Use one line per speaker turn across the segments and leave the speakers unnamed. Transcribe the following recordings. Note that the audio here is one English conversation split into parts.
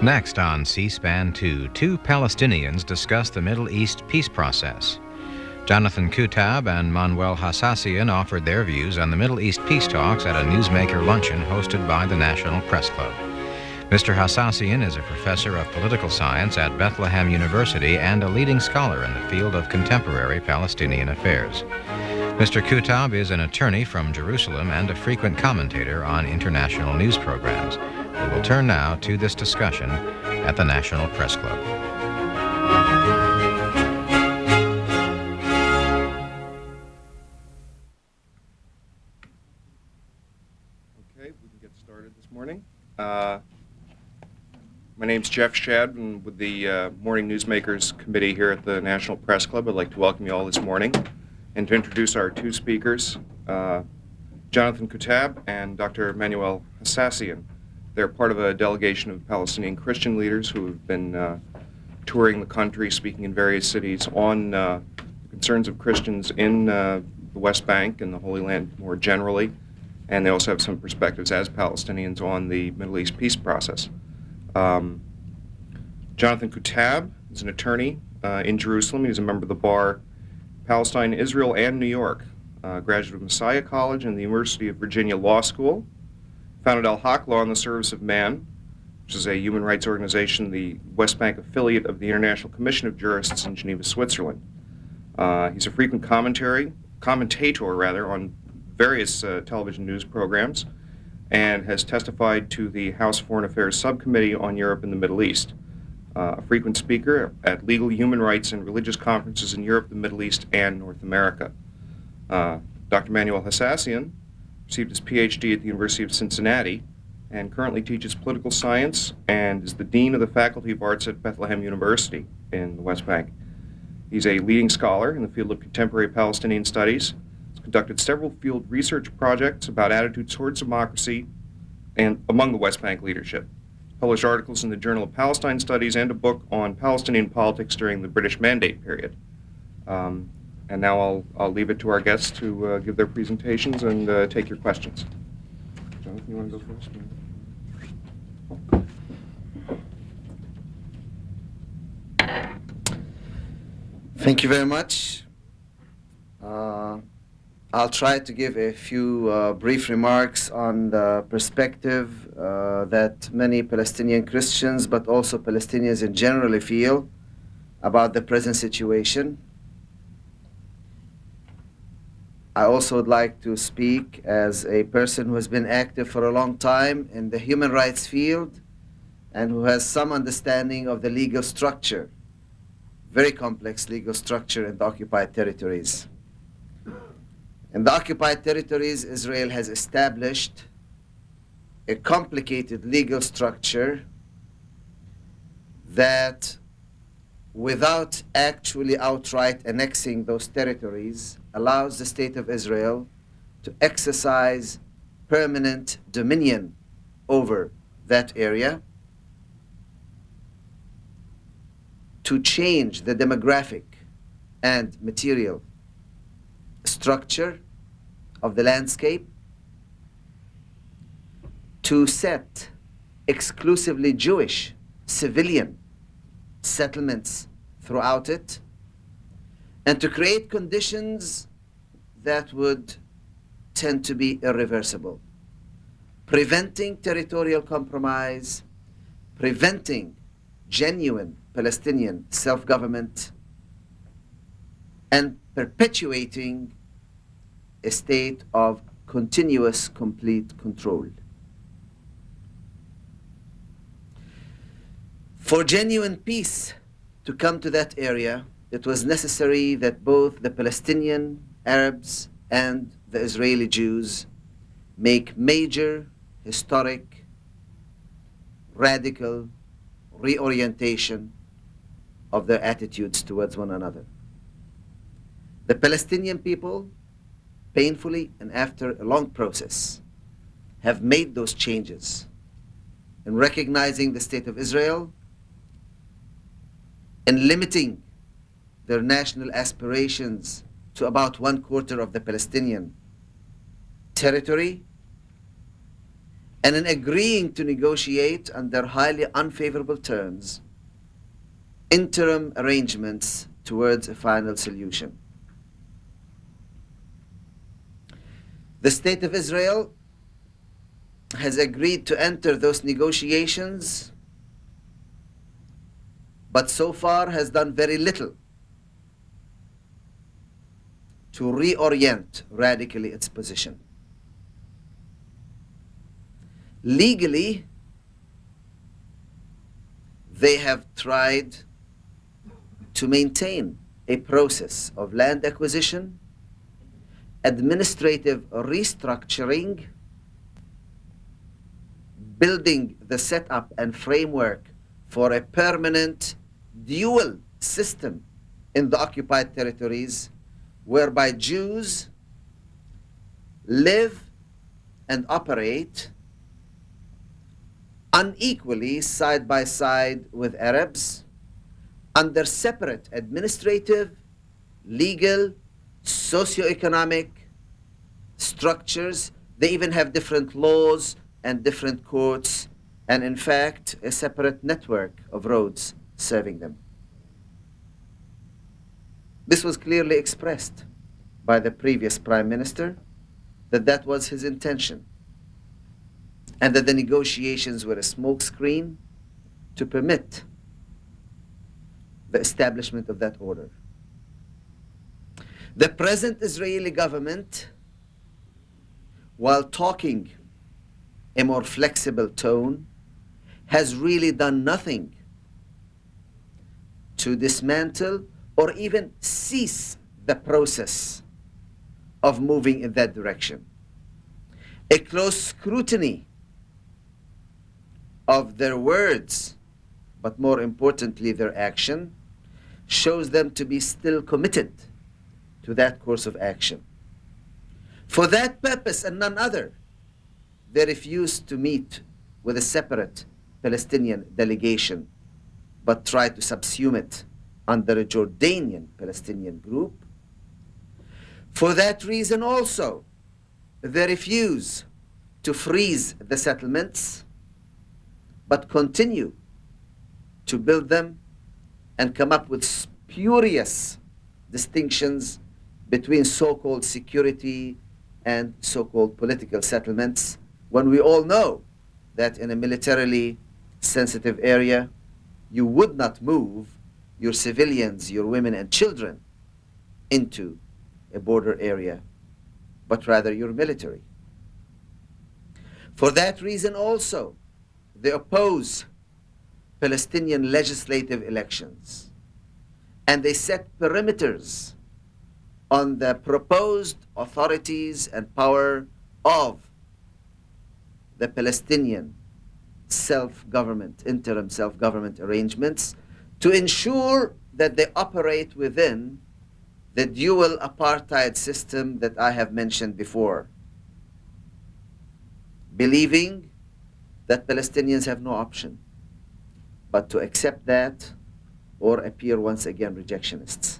Next on CSpan 2, two Palestinians discuss the Middle East peace process. Jonathan Kutab and Manuel Hassassian offered their views on the Middle East peace talks at a newsmaker luncheon hosted by the National Press Club. Mr. Hassassian is a professor of political science at Bethlehem University and a leading scholar in the field of contemporary Palestinian affairs. Mr. Kutab is an attorney from Jerusalem and a frequent commentator on international news programs. We will turn now to this discussion at the National Press Club.
Okay, we can get started this morning. My name's Jeff Shad, and with the Morning Newsmakers Committee here at the National Press Club, I'd like to welcome you all this morning and to introduce our two speakers, Jonathan Kutab and Dr. Manuel Hassassian. They're part of a delegation of Palestinian Christian leaders who have been touring the country, speaking in various cities on the concerns of Christians in the West Bank and the Holy Land more generally. And they also have some perspectives as Palestinians on the Middle East peace process. Jonathan Kutab is an attorney in Jerusalem. He's a member of the bar Palestine, Israel, and New York. Graduate of Messiah College and the University of Virginia Law School. Founded Al-Haq Law in the Service of Man, which is a human rights organization, the West Bank affiliate of the International Commission of Jurists in Geneva, Switzerland. He's a frequent commentator on various television news programs and has testified to the House Foreign Affairs Subcommittee on Europe and the Middle East. A frequent speaker at legal, human rights, and religious conferences in Europe, the Middle East, and North America. Dr. Manuel Hassassian received his PhD at the University of Cincinnati and currently teaches political science and is the Dean of the Faculty of Arts at Bethlehem University in the West Bank. He's a leading scholar in the field of contemporary Palestinian studies. He's conducted several field research projects about attitudes towards democracy and among the West Bank leadership. Published articles in the Journal of Palestine Studies and a book on Palestinian politics during the British Mandate period. And now I'll leave it to our guests to give their presentations and take your questions. Jonathan, you want to go first?
Thank you very much. I'll try to give a few brief remarks on the perspective that many Palestinian Christians, but also Palestinians in general, feel about the present situation. I also would like to speak as a person who has been active for a long time in the human rights field and who has some understanding of the legal structure, very complex legal structure in the occupied territories. In the occupied territories, Israel has established a complicated legal structure that, without actually outright annexing those territories, allows the State of Israel to exercise permanent dominion over that area, to change the demographic and material structure of the landscape, to set exclusively Jewish civilian settlements throughout it, and to create conditions that would tend to be irreversible, preventing territorial compromise, preventing genuine Palestinian self-government, and perpetuating a state of continuous, complete control. For genuine peace to come to that area, it was necessary that both the Palestinian Arabs and the Israeli Jews make major, historic, radical reorientation of their attitudes towards one another. The Palestinian people, painfully and after a long process, have made those changes in recognizing the State of Israel, in limiting their national aspirations to about 1/4 of the Palestinian territory, and in agreeing to negotiate under highly unfavorable terms interim arrangements towards a final solution. The State of Israel has agreed to enter those negotiations, but so far has done very little to reorient radically its position. Legally, they have tried to maintain a process of land acquisition, administrative restructuring, building the setup and framework for a permanent dual system in the occupied territories, whereby Jews live and operate unequally side by side with Arabs under separate administrative, legal, socioeconomic structures. They even have different laws and different courts, and in fact, a separate network of roads serving them. This was clearly expressed by the previous Prime Minister, that that was his intention, and that the negotiations were a smokescreen to permit the establishment of that order. The present Israeli government, while talking a more flexible tone, has really done nothing to dismantle or even cease the process of moving in that direction. A close scrutiny of their words, but more importantly their action, shows them to be still committed to that course of action. For that purpose and none other, they refused to meet with a separate Palestinian delegation, but tried to subsume it under a Jordanian Palestinian group. For that reason also, they refuse to freeze the settlements, but continue to build them and come up with spurious distinctions between so-called security and so-called political settlements, when we all know that in a militarily sensitive area, you would not move your civilians, your women and children into a border area, but rather your military. For that reason also, they oppose Palestinian legislative elections, and they set perimeters on the proposed authorities and power of the Palestinian self-government, interim self-government arrangements, to ensure that they operate within the dual apartheid system that I have mentioned before, believing that Palestinians have no option but to accept that or appear once again rejectionists,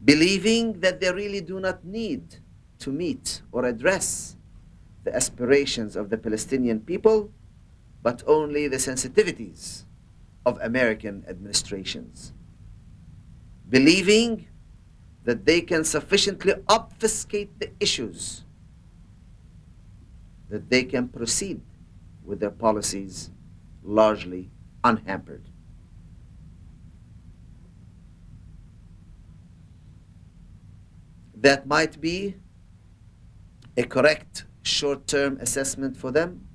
believing that they really do not need to meet or address the aspirations of the Palestinian people, but only the sensitivities of American administrations, believing that they can sufficiently obfuscate the issues, that they can proceed with their policies largely unhampered. That might be a correct short-term assessment for them,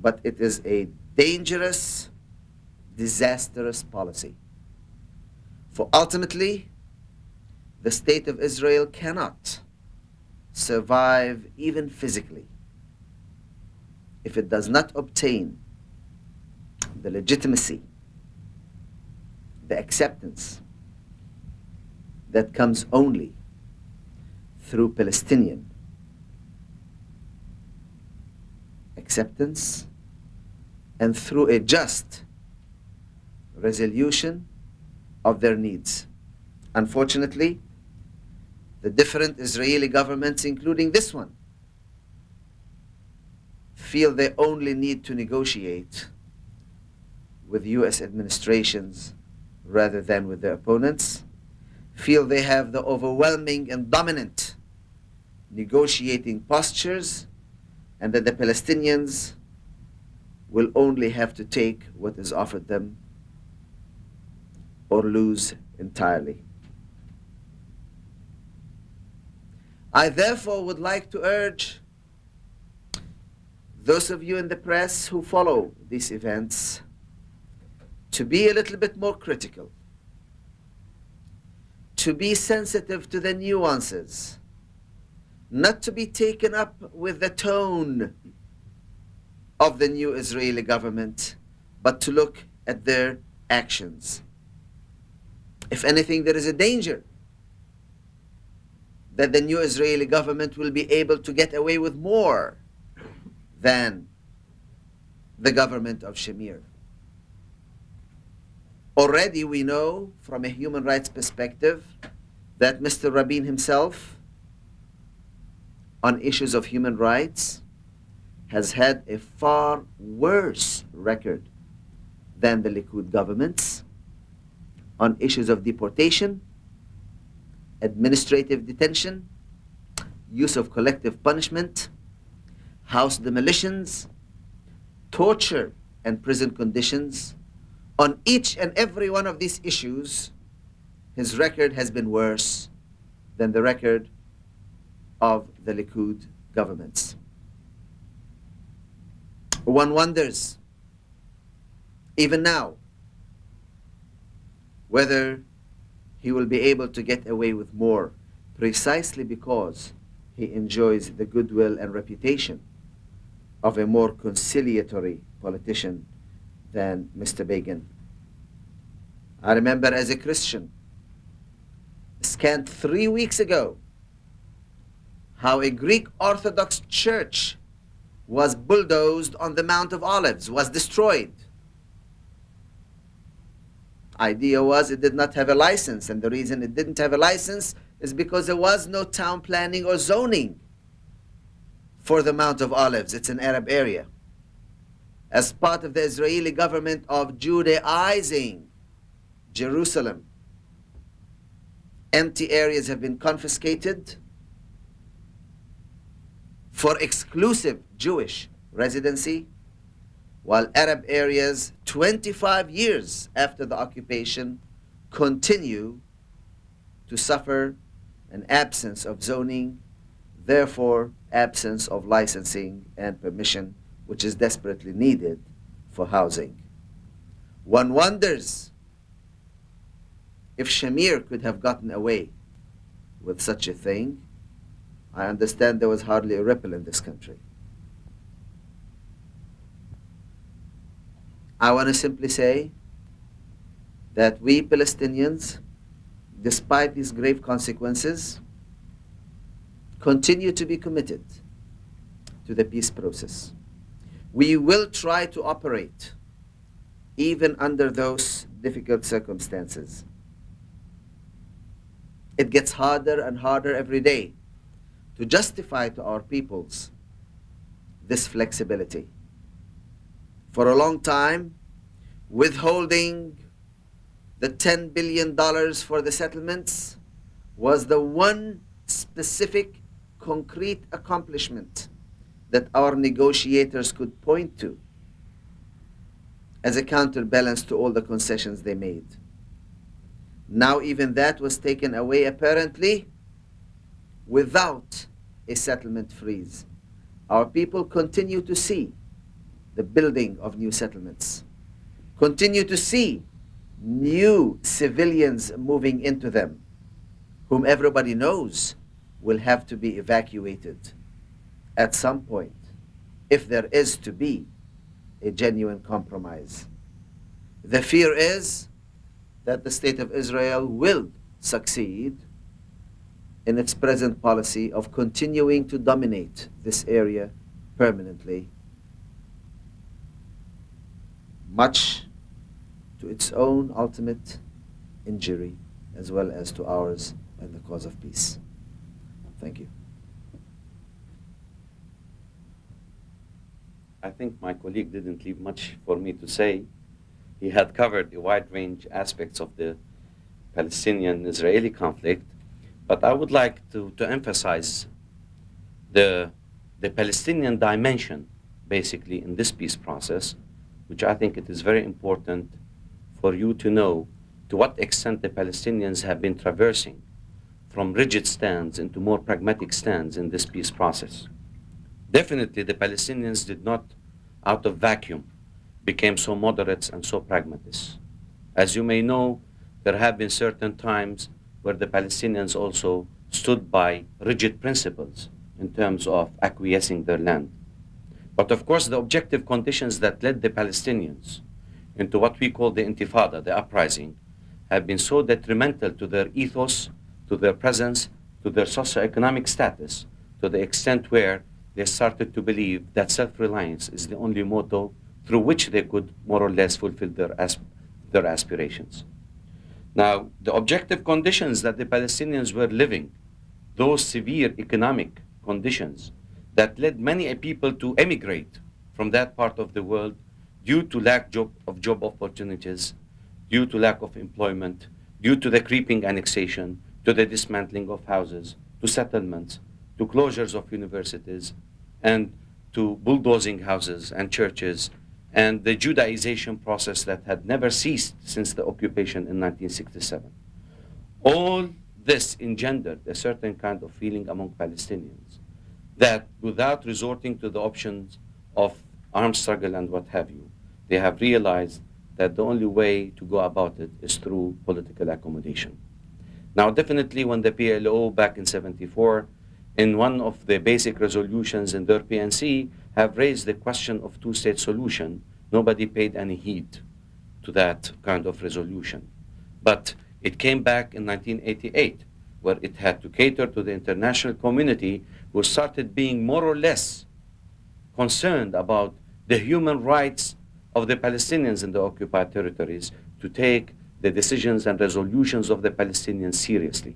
but it is a dangerous, disastrous policy. For ultimately, the State of Israel cannot survive even physically if it does not obtain the legitimacy, the acceptance that comes only through Palestinian acceptance and through a just resolution of their needs. Unfortunately, the different Israeli governments, including this one, feel they only need to negotiate with US administrations rather than with their opponents, feel they have the overwhelming and dominant negotiating postures, and that the Palestinians will only have to take what is offered them or lose entirely. I therefore would like to urge those of you in the press who follow these events to be a little bit more critical, to be sensitive to the nuances, not to be taken up with the tone of the new Israeli government, but to look at their actions. If anything, there is a danger that the new Israeli government will be able to get away with more than the government of Shamir. Already we know from a human rights perspective that Mr. Rabin himself, on issues of human rights, has had a far worse record than the Likud governments on issues of deportation, administrative detention, use of collective punishment, house demolitions, torture and prison conditions. On each and every one of these issues, his record has been worse than the record of the Likud governments. One wonders, even now, whether he will be able to get away with more, precisely because he enjoys the goodwill and reputation of a more conciliatory politician than Mr. Begin. I remember as a Christian, scant 3 weeks ago, how a Greek Orthodox church was bulldozed on the Mount of Olives, was destroyed. Idea was it did not have a license, and the reason it didn't have a license is because there was no town planning or zoning for the Mount of Olives. It's an Arab area. As part of the Israeli government of Judaizing Jerusalem, empty areas have been confiscated for exclusive Jewish residency, while Arab areas, 25 years after the occupation, continue to suffer an absence of zoning, therefore absence of licensing and permission, which is desperately needed for housing. One wonders if Shamir could have gotten away with such a thing. I understand there was hardly a ripple in this country. I want to simply say that we Palestinians, despite these grave consequences, continue to be committed to the peace process. We will try to operate even under those difficult circumstances. It gets harder and harder every day to justify to our peoples this flexibility. For a long time, withholding the $10 billion for the settlements was the one specific, concrete accomplishment that our negotiators could point to as a counterbalance to all the concessions they made. Now even that was taken away, apparently, without a settlement freeze. Our people continue to see the building of new settlements, continue to see new civilians moving into them, whom everybody knows will have to be evacuated at some point, if there is to be a genuine compromise. The fear is that the State of Israel will succeed in its present policy of continuing to dominate this area permanently, much to its own ultimate injury as well as to ours and the cause of peace. Thank you.
I think my colleague didn't leave much for me to say. He had covered a wide range aspects of the Palestinian-Israeli conflict, but I would like to emphasize the Palestinian dimension, basically, in this peace process, which I think it is very important for you to know to what extent the Palestinians have been traversing from rigid stands into more pragmatic stands in this peace process. Definitely, the Palestinians did not, out of vacuum, became so moderates and so pragmatists. As you may know, there have been certain times where the Palestinians also stood by rigid principles in terms of acquiescing their land. But of course, the objective conditions that led the Palestinians into what we call the intifada, the uprising, have been so detrimental to their ethos, to their presence, to their socioeconomic status, to the extent where they started to believe that self-reliance is the only motto through which they could more or less fulfill their aspirations. Now, the objective conditions that the Palestinians were living, those severe economic conditions that led many people to emigrate from that part of the world due to lack of job opportunities, due to lack of employment, due to the creeping annexation, to the dismantling of houses, to settlements, to closures of universities, and to bulldozing houses and churches, and the Judaization process that had never ceased since the occupation in 1967. All this engendered a certain kind of feeling among Palestinians that without resorting to the options of armed struggle and what have you, they have realized that the only way to go about it is through political accommodation. Now, definitely when the PLO back in '74, in one of the basic resolutions in their PNC, have raised the question of two-state solution, nobody paid any heed to that kind of resolution. But it came back in 1988, where it had to cater to the international community, who started being more or less concerned about the human rights of the Palestinians in the occupied territories, to take the decisions and resolutions of the Palestinians seriously.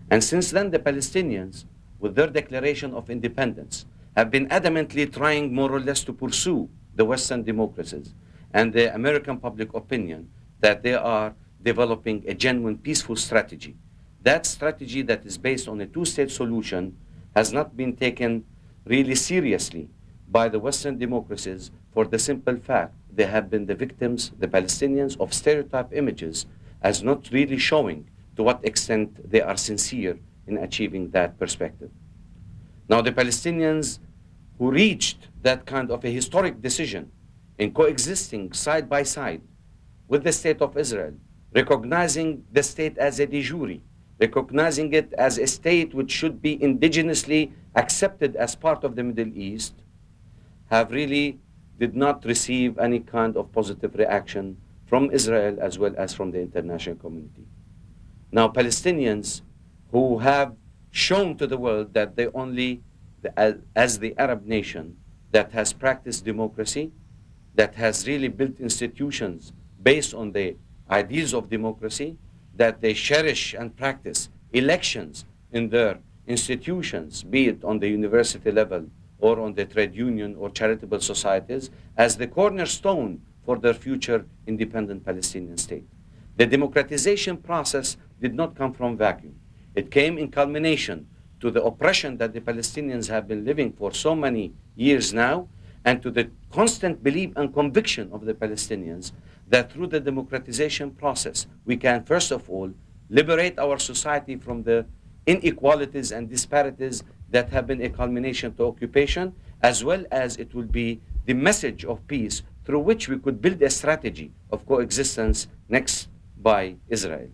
And since then, the Palestinians, with their declaration of independence, have been adamantly trying more or less to pursue the Western democracies and the American public opinion that they are developing a genuine peaceful strategy. That strategy that is based on a two-state solution has not been taken really seriously by the Western democracies for the simple fact they have been the victims, the Palestinians, of stereotype images as not really showing to what extent they are sincere in achieving that perspective. Now, the Palestinians who reached that kind of a historic decision in coexisting side by side with the state of Israel, recognizing the state as a de jure, recognizing it as a state which should be indigenously accepted as part of the Middle East, have really did not receive any kind of positive reaction from Israel as well as from the international community. Now, Palestinians who have shown to the world that they only, as the Arab nation that has practiced democracy, that has really built institutions based on the ideals of democracy, that they cherish and practice elections in their institutions, be it on the university level or on the trade union or charitable societies, as the cornerstone for their future independent Palestinian state. The democratization process did not come from vacuum. It came in culmination to the oppression that the Palestinians have been living for so many years now, and to the constant belief and conviction of the Palestinians that through the democratization process, we can, first of all, liberate our society from the inequalities and disparities that have been a culmination to occupation, as well as it will be the message of peace through which we could build a strategy of coexistence next by Israel.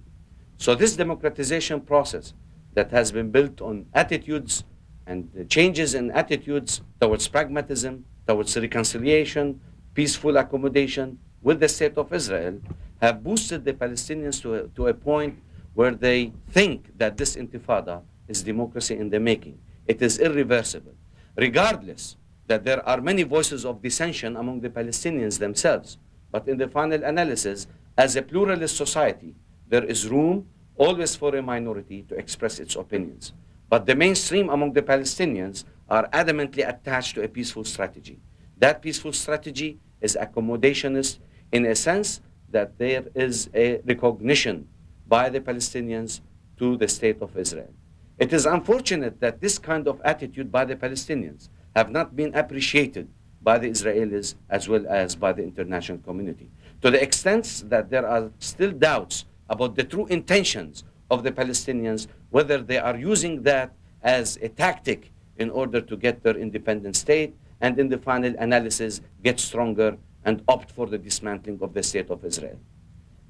So this democratization process that has been built on attitudes and changes in attitudes towards pragmatism, towards reconciliation, peaceful accommodation with the state of Israel, have boosted the Palestinians to a point where they think that this intifada is democracy in the making. It is irreversible, regardless that there are many voices of dissension among the Palestinians themselves. But in the final analysis, as a pluralist society, there is room always for a minority to express its opinions. But the mainstream among the Palestinians are adamantly attached to a peaceful strategy. That peaceful strategy is accommodationist in a sense that there is a recognition by the Palestinians to the state of Israel. It is unfortunate that this kind of attitude by the Palestinians have not been appreciated by the Israelis as well as by the international community, to the extent that there are still doubts about the true intentions of the Palestinians, whether they are using that as a tactic in order to get their independent state and in the final analysis get stronger and opt for the dismantling of the state of Israel.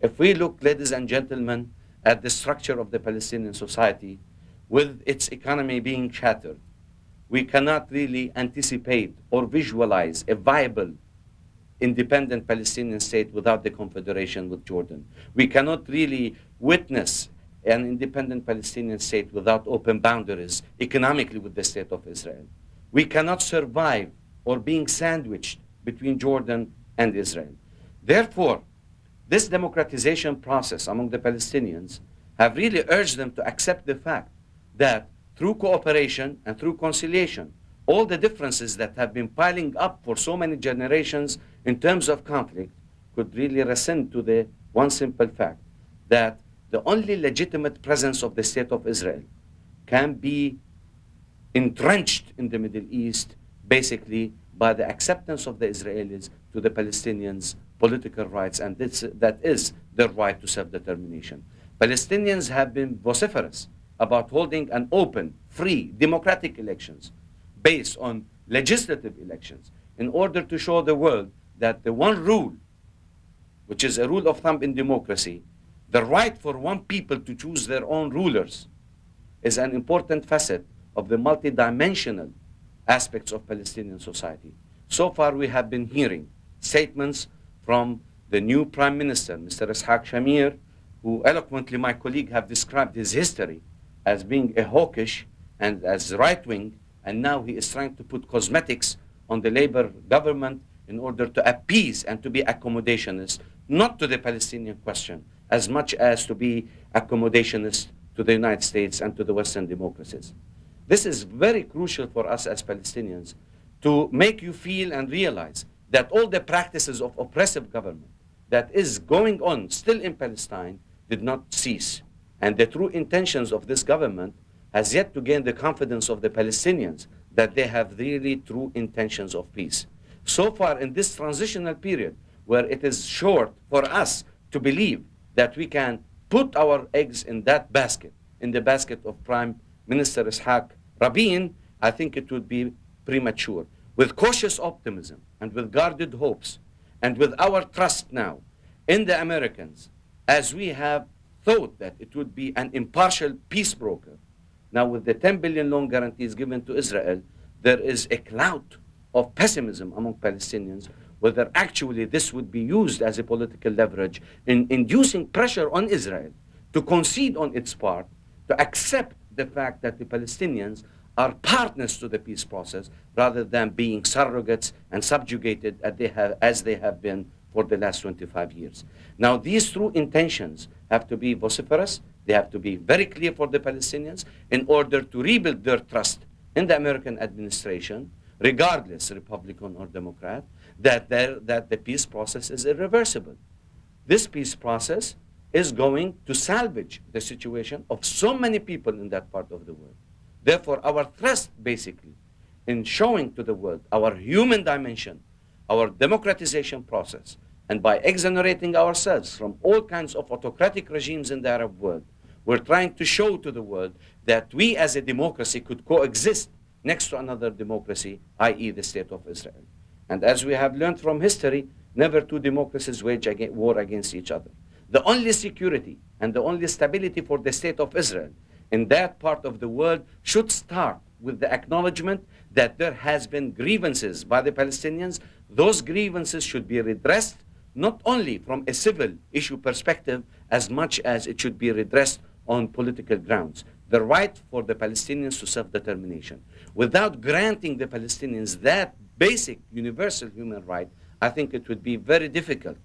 If we look, ladies and gentlemen, at the structure of the Palestinian society, with its economy being shattered, we cannot really anticipate or visualize a viable independent Palestinian state without the confederation with Jordan. We cannot really witness an independent Palestinian state without open boundaries economically with the state of Israel. We cannot survive or being sandwiched between Jordan and Israel. Therefore, this democratization process among the Palestinians have really urged them to accept the fact that through cooperation and through conciliation, all the differences that have been piling up for so many generations in terms of conflict could really rescind to the one simple fact that the only legitimate presence of the state of Israel can be entrenched in the Middle East basically by the acceptance of the Israelis to the Palestinians' political rights, and that is their right to self-determination. Palestinians have been vociferous about holding an open, free, democratic elections based on legislative elections in order to show the world that the one rule, which is a rule of thumb in democracy, the right for one people to choose their own rulers, is an important facet of the multidimensional aspects of Palestinian society. So far we have been hearing statements from the new Prime Minister, Mr. Ishaq Shamir, who eloquently my colleague have described his history as being a hawkish and as right-wing, and now he is trying to put cosmetics on the Labour government in order to appease and to be accommodationist, not to the Palestinian question, as much as to be accommodationist to the United States and to the Western democracies. This is very crucial for us as Palestinians to make you feel and realize that all the practices of oppressive government that is going on still in Palestine did not cease. And the true intentions of this government has yet to gain the confidence of the Palestinians that they have really true intentions of peace. So far in this transitional period, where it is short for us to believe that we can put our eggs in that basket, in the basket of Prime Minister Ishaq Rabin, I think it would be premature. With cautious optimism and with guarded hopes and with our trust now in the Americans, as we have thought that it would be an impartial peace broker, now with the 10 billion loan guarantees given to Israel, there is a cloud of pessimism among Palestinians whether actually this would be used as a political leverage in inducing pressure on Israel to concede on its part, to accept the fact that the Palestinians are partners to the peace process rather than being surrogates and subjugated as they have been for the last 25 years. Now, these true intentions have to be vociferous. They have to be very clear for the Palestinians in order to rebuild their trust in the American administration, regardless Republican or Democrat, that the peace process is irreversible. This peace process is going to salvage the situation of so many people in that part of the world. Therefore, our thrust basically in showing to the world our human dimension, our democratization process, and by exonerating ourselves from all kinds of autocratic regimes in the Arab world, we're trying to show to the world that we as a democracy could coexist next to another democracy, i.e. the state of Israel. And as we have learned from history, never two democracies wage war against each other. The only security and the only stability for the state of Israel in that part of the world should start with the acknowledgement that there has been grievances by the Palestinians. Those grievances should be redressed not only from a civil issue perspective as much as it should be redressed on political grounds. The right for the Palestinians to self-determination. Without granting the Palestinians that basic universal human right, I think it would be very difficult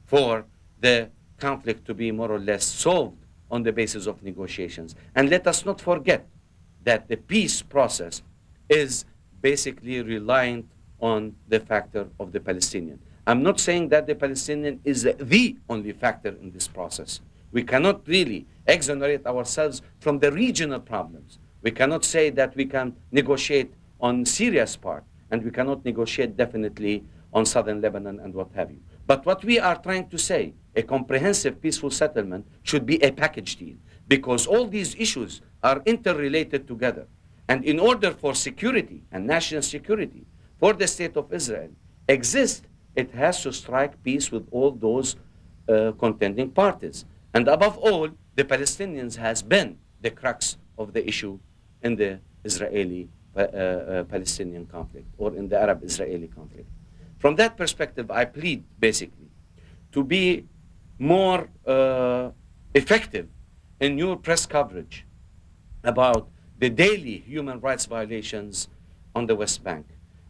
for the conflict to be more or less solved on the basis of negotiations. And let us not forget that the peace process is basically reliant on the factor of the Palestinian. I'm not saying that the Palestinian is the only factor in this process. We cannot really exonerate ourselves from the regional problems. We cannot say that we can negotiate on Syria's part, and we cannot negotiate definitely on southern Lebanon and what have you. But what we are trying to say, a comprehensive peaceful settlement should be a package deal, because all these issues are interrelated together. And in order for security and national security for the state of Israel exist, it has to strike peace with all those contending parties. And above all, the Palestinians has been the crux of the issue in the Israeli-Palestinian conflict, or in the Arab-Israeli conflict. From that perspective, I plead basically to be more effective in your press coverage about the daily human rights violations on the West Bank,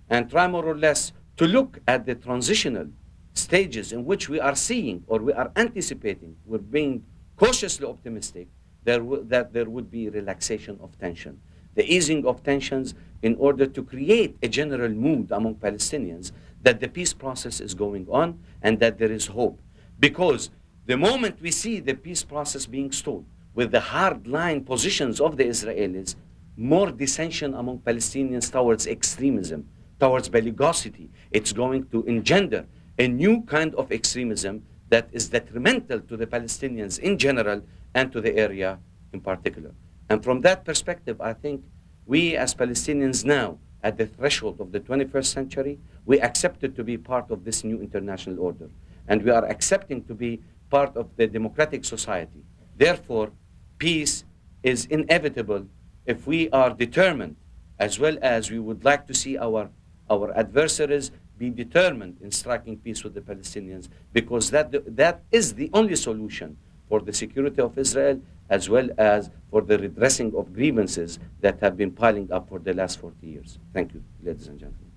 and try more or less to look at the transitional stages in which we are seeing, or we are anticipating, we're being cautiously optimistic that there would be relaxation of tension, the easing of tensions, in order to create a general mood among Palestinians that the peace process is going on and that there is hope. Because the moment we see the peace process being stalled with the hard-line positions of the Israelis, more dissension among Palestinians towards extremism, towards bellicosity, it's going to engender a new kind of extremism that is detrimental to the Palestinians in general and to the area in particular. And from that perspective, I think we as Palestinians now, at the threshold of the 21st century, we accepted to be part of this new international order. And we are accepting to be part of the democratic society. Therefore, peace is inevitable if we are determined, as well as we would like to see our adversaries be determined in striking peace with the Palestinians, because that is the only solution for the security of Israel, as well as for the redressing of grievances that have been piling up for the last 40 years. Thank you, ladies and gentlemen.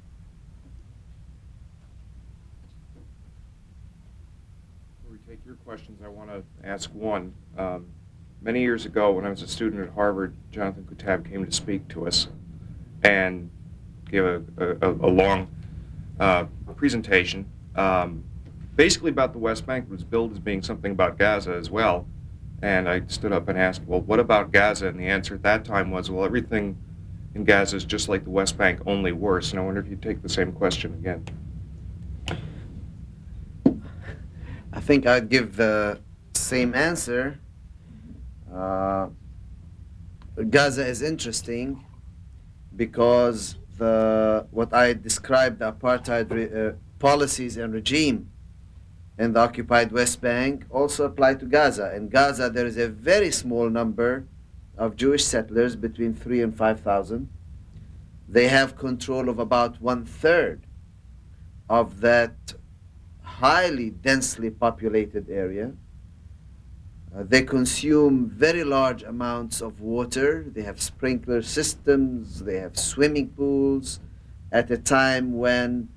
Before we take your questions, I want to ask one. Many years ago, when I was a student at Harvard, Jonathan Kutab came to speak to us and gave a long presentation, basically about the West Bank. It was billed as being something about Gaza as well. And I stood up and asked, well, what about Gaza? And the answer at that time was, well, everything in Gaza is just like the West Bank, only worse. And I wonder if you'd take the same question again.
I think I'd give the same answer. Gaza is interesting because what I described, the apartheid policies and regime in the occupied West Bank also apply to Gaza. In Gaza, there is a very small number of Jewish settlers, between 3,000 and 5,000. They have control of about 1/3 of that highly densely populated area. They consume very large amounts of water. They have sprinkler systems. They have swimming pools at a time when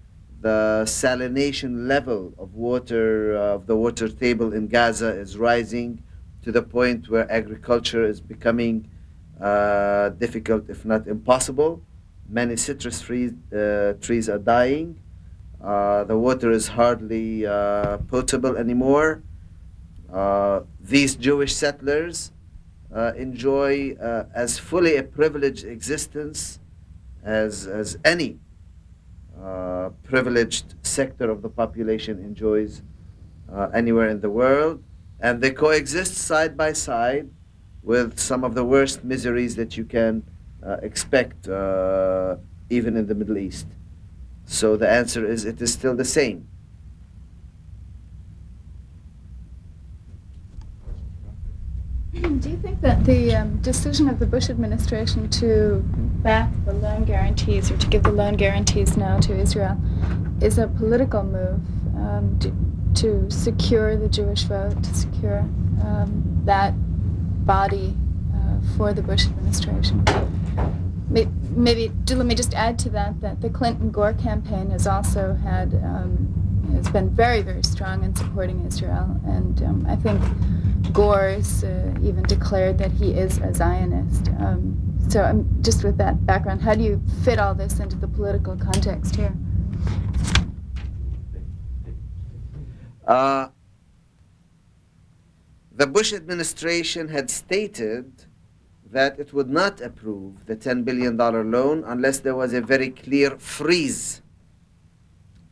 the salination level of water, of the water table in Gaza, is rising to the point where agriculture is becoming difficult, if not impossible. Many citrus trees are dying. The water is hardly potable anymore. These Jewish settlers enjoy as fully a privileged existence as any privileged sector of the population enjoys anywhere in the world, and they coexist side by side with some of the worst miseries that you can expect, even in the Middle East. So the answer is, it is still the same.
Do you think that the decision of the Bush administration to back the loan guarantees, or to give the loan guarantees now to Israel, is a political move to secure the Jewish vote, to secure that body for the Bush administration? Maybe let me just add to that the Clinton-Gore campaign has also had has been very, very strong in supporting Israel, and I think Gore's even declared that he is a Zionist. So just with that background, how do you fit all this into the political context here?
The Bush administration had stated that it would not approve the $10 billion loan unless there was a very clear freeze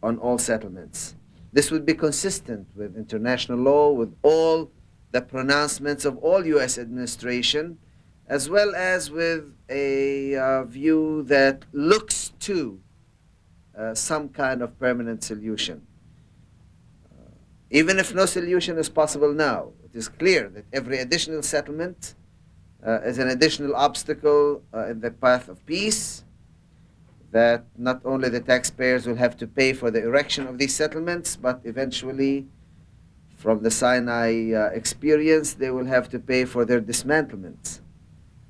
on all settlements. This would be consistent with international law, with all the pronouncements of all U.S. administration, as well as with a view that looks to some kind of permanent solution. Even if no solution is possible now, it is clear that every additional settlement is an additional obstacle in the path of peace, that not only the taxpayers will have to pay for the erection of these settlements, but eventually, from the Sinai experience, they will have to pay for their dismantlement,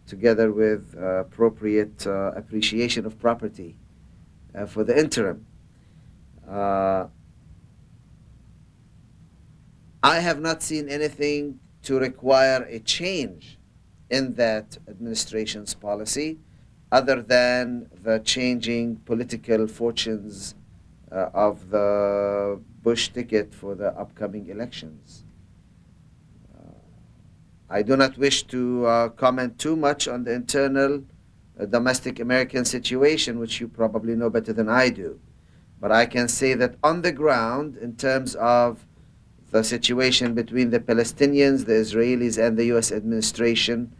together with appropriate appreciation of property for the interim. I have not seen anything to require a change in that administration's policy, other than the changing political fortunes of the Bush ticket for the upcoming elections. I do not wish to comment too much on the internal domestic American situation, which you probably know better than I do. But I can say that on the ground, in terms of the situation between the Palestinians, the Israelis, and the U.S. administration,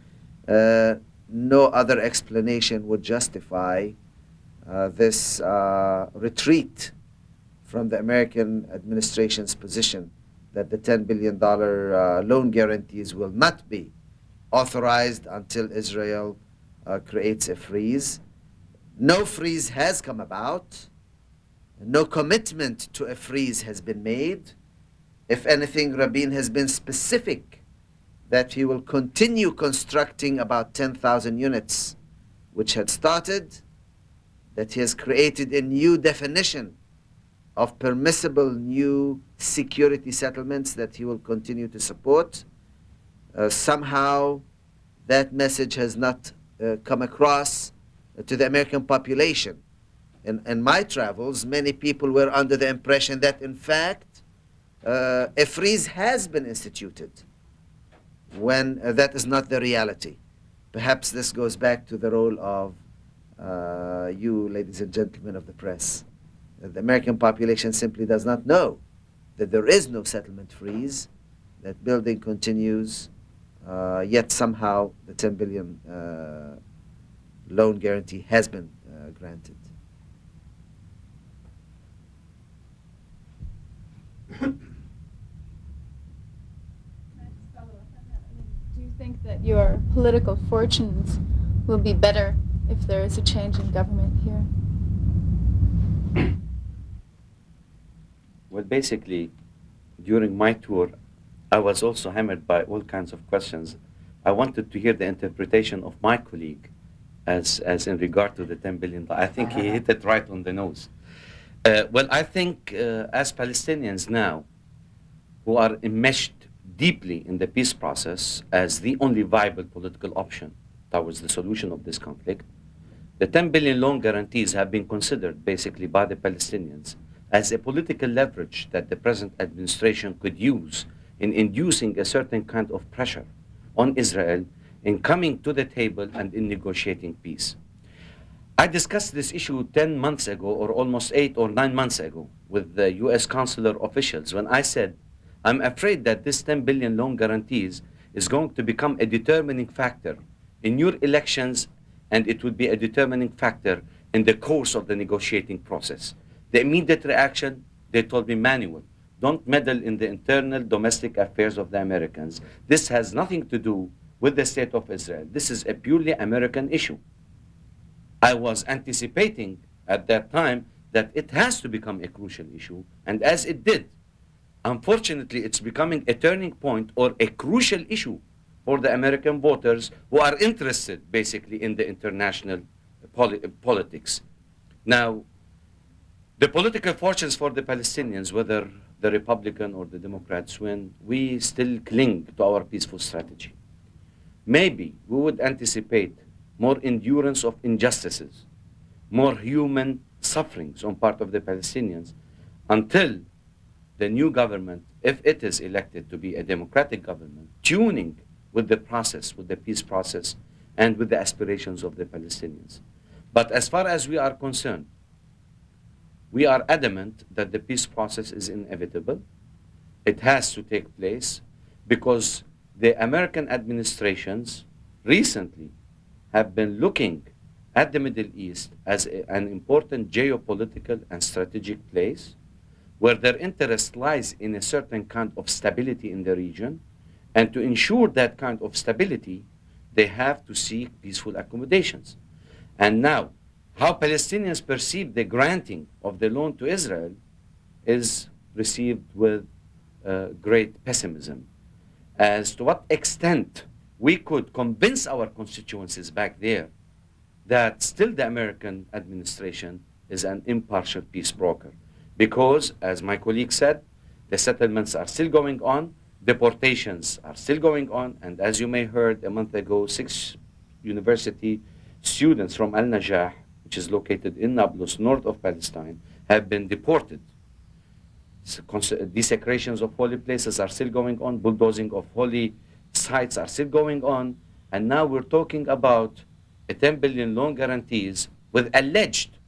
no other explanation would justify this retreat from the American administration's position that the $10 billion loan guarantees will not be authorized until Israel creates a freeze. No freeze has come about. No commitment to a freeze has been made. If anything, Rabin has been specific that he will continue constructing about 10,000 units, which had started, that he has created a new definition of permissible new security settlements that he will continue to support. Somehow, that message has not come across to the American population. In my travels, many people were under the impression that, in fact, a freeze has been instituted, when that is not the reality. Perhaps this goes back to the role of you, ladies and gentlemen of the press. The American population simply does not know that there is no settlement freeze, that building continues, yet somehow the $10 billion loan guarantee has been granted.
Do you think that your political fortunes will be better if there is a change in government here?
Well, basically, during my tour, I was also hammered by all kinds of questions. I wanted to hear the interpretation of my colleague as in regard to the $10 billion. I think he hit it right on the nose. Well, I think as Palestinians now, who are enmeshed deeply in the peace process as the only viable political option towards the solution of this conflict, the 10 billion loan guarantees have been considered basically by the Palestinians as a political leverage that the present administration could use in inducing a certain kind of pressure on Israel in coming to the table and in negotiating peace. I discussed this issue 10 months ago, or almost 8 or 9 months ago, with the US consular officials, when I said, I'm afraid that this 10 billion loan guarantees is going to become a determining factor in your elections, and it would be a determining factor in the course of the negotiating process. The immediate reaction, they told me, Manuel, don't meddle in the internal domestic affairs of the Americans. This has nothing to do with the state of Israel. This is a purely American issue. I was anticipating at that time that it has to become a crucial issue, and as it did, unfortunately, it's becoming a turning point or a crucial issue for the American voters who are interested, basically, in the international politics. Now, the political fortunes for the Palestinians, whether the Republican or the Democrats win, we still cling to our peaceful strategy. Maybe we would anticipate more endurance of injustices, more human sufferings on part of the Palestinians until the new government, if it is elected to be a democratic government, tuning with the process, with the peace process, and with the aspirations of the Palestinians. But as far as we are concerned, we are adamant that the peace process is inevitable. It has to take place because the American administrations recently have been looking at the Middle East as an important geopolitical and strategic place where their interest lies in a certain kind of stability in the region. And to ensure that kind of stability, they have to seek peaceful accommodations. And now, how Palestinians perceive the granting of the loan to Israel is received with great pessimism. As to what extent we could convince our constituencies back there that still the American administration is an impartial peace broker. Because, as my colleague said, the settlements are still going on, deportations are still going on, and as you may heard a month ago, 6 university students from Al-Najah, which is located in Nablus, north of Palestine, have been deported. Desecrations of holy places are still going on, bulldozing of holy sites are still going on, and now we're talking about a 10 billion loan guarantees with alleged,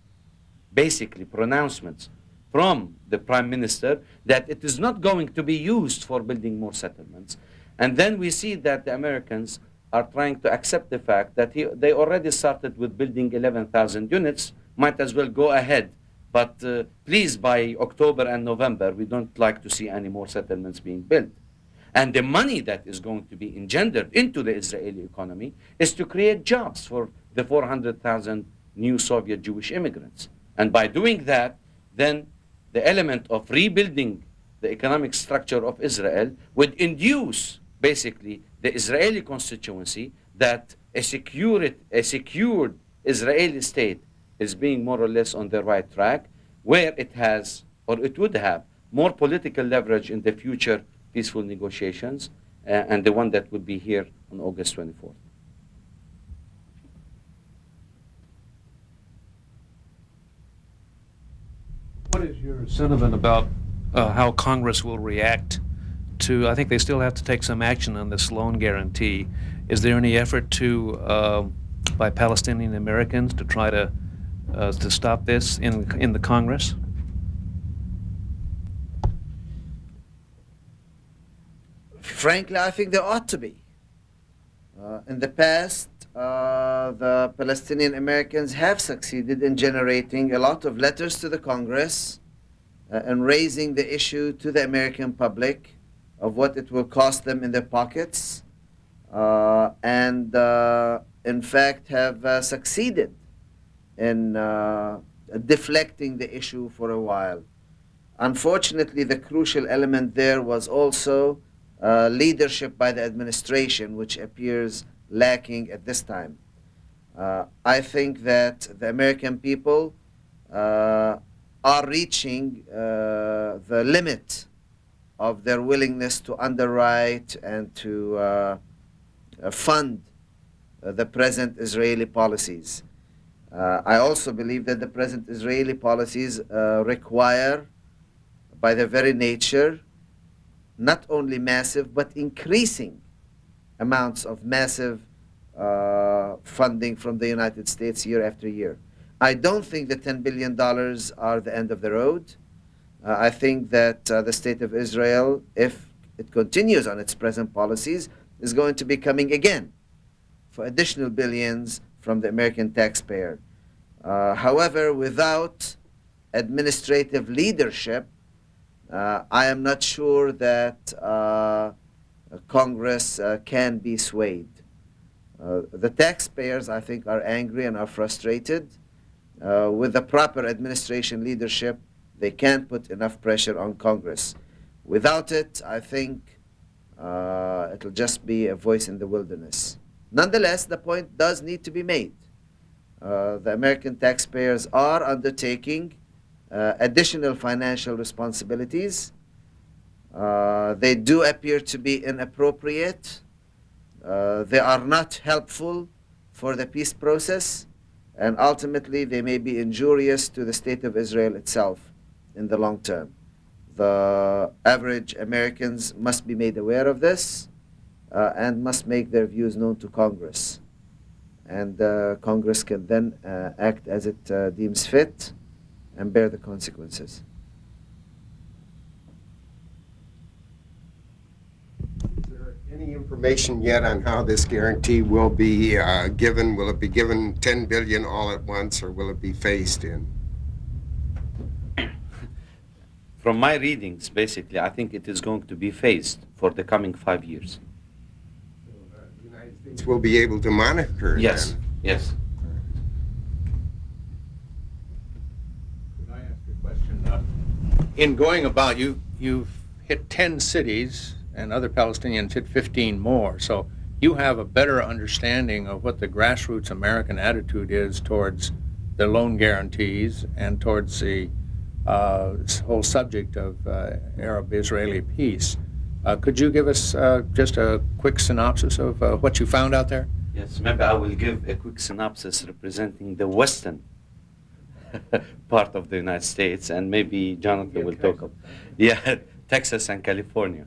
basically, pronouncements from the Prime Minister that it is not going to be used for building more settlements. And then we see that the Americans are trying to accept the fact that they already started with building 11,000 units, might as well go ahead. But please, by October and November, we don't like to see any more settlements being built. And the money that is going to be engendered into the Israeli economy is to create jobs for the 400,000 new Soviet Jewish immigrants. And by doing that, then the element of rebuilding the economic structure of Israel would induce, basically, the Israeli constituency that a secured Israeli state is being more or less on the right track, where it has, or it would have, more political leverage in the future peaceful negotiations, and the one that would be here on August 24th.
What is your sentiment about how Congress will react to, I think they still have to take some action on this loan guarantee. Is there any effort by Palestinian Americans to try to stop this in the Congress?
Frankly, I think there ought to be. In the past, the Palestinian Americans have succeeded in generating a lot of letters to the Congress and raising the issue to the American public of what it will cost them in their pockets, and in fact have succeeded in deflecting the issue for a while. Unfortunately, the crucial element there was also leadership by the administration, which appears lacking at this time. I think that the American people are reaching the limit of their willingness to underwrite and to fund the present Israeli policies. I also believe that the present Israeli policies require, by their very nature, not only massive, but increasing amounts of massive funding from the United States year after year. I don't think the $10 billion are the end of the road. I think that the State of Israel, if it continues on its present policies, is going to be coming again for additional billions from the American taxpayer. However, without administrative leadership, I am not sure that Congress can be swayed. The taxpayers, I think, are angry and are frustrated. With the proper administration leadership, they can't put enough pressure on Congress. Without it, I think it'll just be a voice in the wilderness. Nonetheless, the point does need to be made. The American taxpayers are undertaking additional financial responsibilities. They do appear to be inappropriate. They are not helpful for the peace process. and ultimately they may be injurious to the state of Israel itself in the long term. The average Americans must be made aware of this and must make their views known to Congress. And Congress can then act as it deems fit and bear the consequences.
Is there any information yet on how this guarantee will be given? Will it be given 10 billion all at once, or will it be phased in?
From my readings, basically, I think it is going to be phased for the coming 5 years.
So, the United States will be able to monitor it
Yes,
then?
yes.
Could I ask a question? In going about, you've hit 10 cities, and other Palestinians hit 15 more. So you have a better understanding of what the grassroots American attitude is towards the loan guarantees and towards the this whole subject of Arab-Israeli peace. Could you give us just a quick synopsis of what you found out there?
Yes, maybe I will give a quick synopsis representing the western part of the United States, and maybe Jonathan will talk about Texas and California.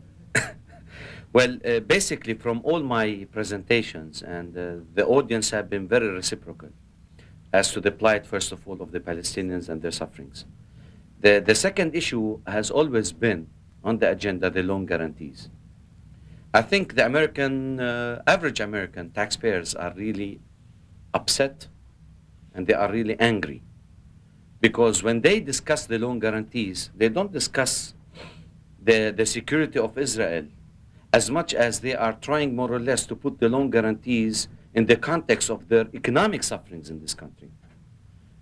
Well, basically, from all my presentations, and the audience have been very reciprocal as to the plight, first of all, of the Palestinians and their sufferings. The second issue has always been on the agenda, the loan guarantees. I think the average American taxpayers are really upset, and they are really angry, because when they discuss the loan guarantees, they don't discuss the security of Israel as much as they are trying more or less to put the loan guarantees in the context of their economic sufferings in this country.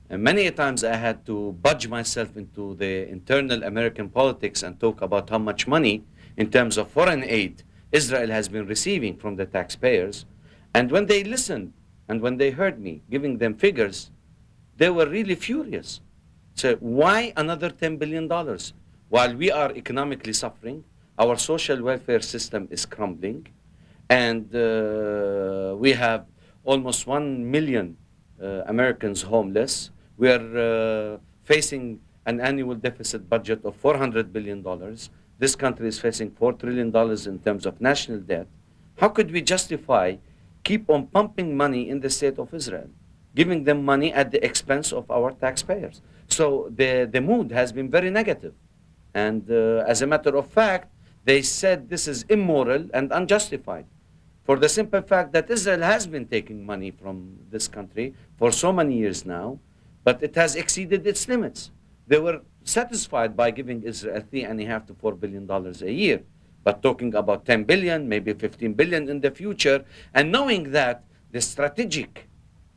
And many times I had to budge myself into the internal American politics and talk about how much money in terms of foreign aid Israel has been receiving from the taxpayers. And when they listened and when they heard me giving them figures, they were really furious. So why another $10 billion? While we are economically suffering, our social welfare system is crumbling, and we have almost 1 million Americans homeless. We are facing an annual deficit budget of $400 billion. This country is facing $4 trillion in terms of national debt. How could we justify keep on pumping money in the state of Israel, giving them money at the expense of our taxpayers? So the mood has been very negative. And as a matter of fact, they said this is immoral and unjustified, for the simple fact that Israel has been taking money from this country for so many years now, but it has exceeded its limits. They were satisfied by giving Israel $3.5 to $4 billion a year, but talking about 10 billion, maybe 15 billion in the future, and knowing that the strategic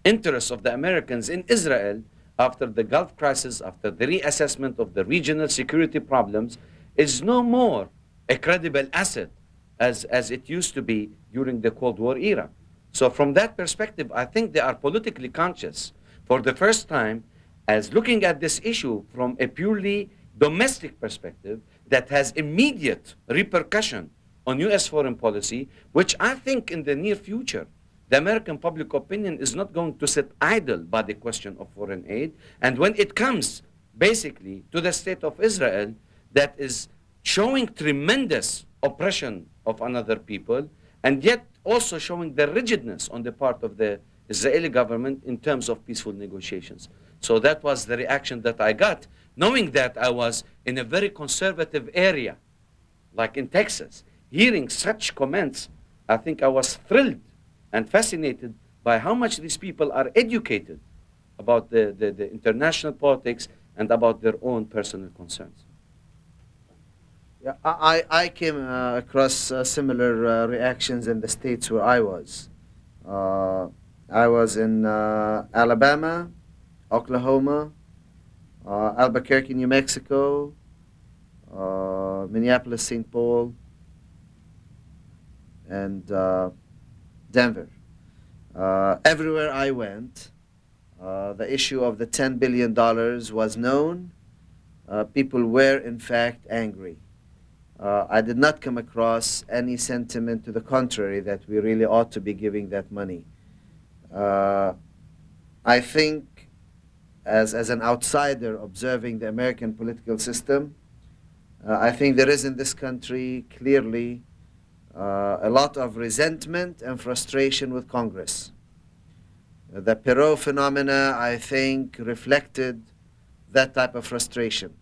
interests of the Americans in Israel after the Gulf crisis, after the reassessment of the regional security problems, is no more a credible asset as it used to be during the Cold War era. So from that perspective, I think they are politically conscious for the first time as looking at this issue from a purely domestic perspective that has immediate repercussion on U.S. foreign policy, which I think in the near future, the American public opinion is not going to sit idle by the question of foreign aid. And when it comes basically to the state of Israel that is showing tremendous oppression of another people, and yet also showing the rigidness on the part of the Israeli government in terms of peaceful negotiations. So that was the reaction that I got, knowing that I was in a very conservative area, like in Texas. Hearing such comments, I think I was thrilled and fascinated by how much these people are educated about the international politics and about their own personal concerns.
Yeah, I came across similar reactions in the states where I was. I was in Alabama, Oklahoma, Albuquerque, New Mexico, Minneapolis, St. Paul, and Denver. Everywhere I went, the issue of the $10 billion was known. People were, in fact, angry. I did not come across any sentiment to the contrary that we really ought to be giving that money. I think, as an outsider observing the American political system, I think there is in this country clearly a lot of resentment and frustration with Congress. The Perot phenomena, I think, reflected that type of frustration.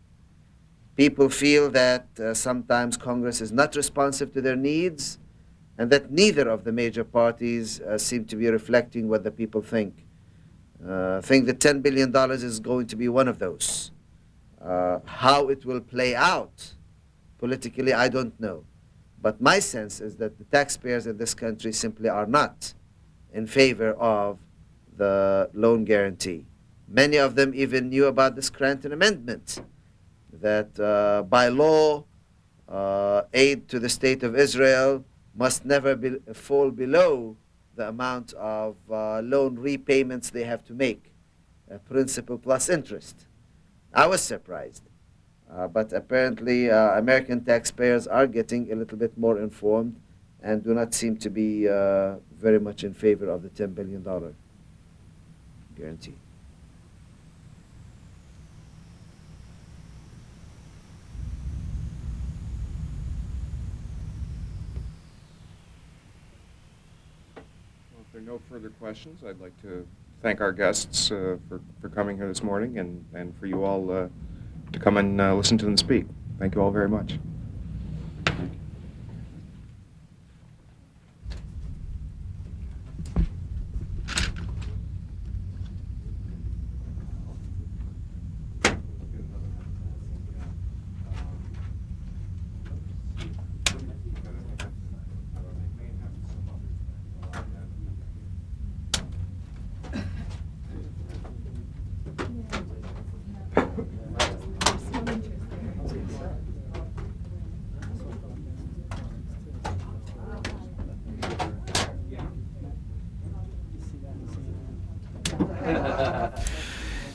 People feel that sometimes Congress is not responsive to their needs, and that neither of the major parties seem to be reflecting what the people think. I think the $10 billion is going to be one of those. How it will play out politically, I don't know. But my sense is that the taxpayers in this country simply are not in favor of the loan guarantee. Many of them even knew about the Scranton Amendment, that by law, aid to the State of Israel must never fall below the amount of loan repayments they have to make, principal plus interest. I was surprised. But apparently, American taxpayers are getting a little bit more informed and do not seem to be very much in favor of the $10 billion guarantee.
Well, if there are no further questions, I'd like to thank our guests for coming here this morning and for you all to come and listen to them speak. Thank you all very much.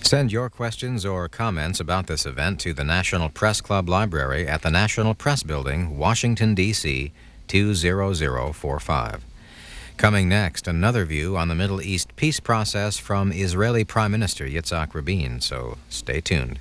Send your questions or comments about this event to the National Press Club Library at the National Press Building, Washington, D.C., 20045. Coming next, another view on the Middle East peace process from Israeli Prime Minister Yitzhak Rabin, so stay tuned.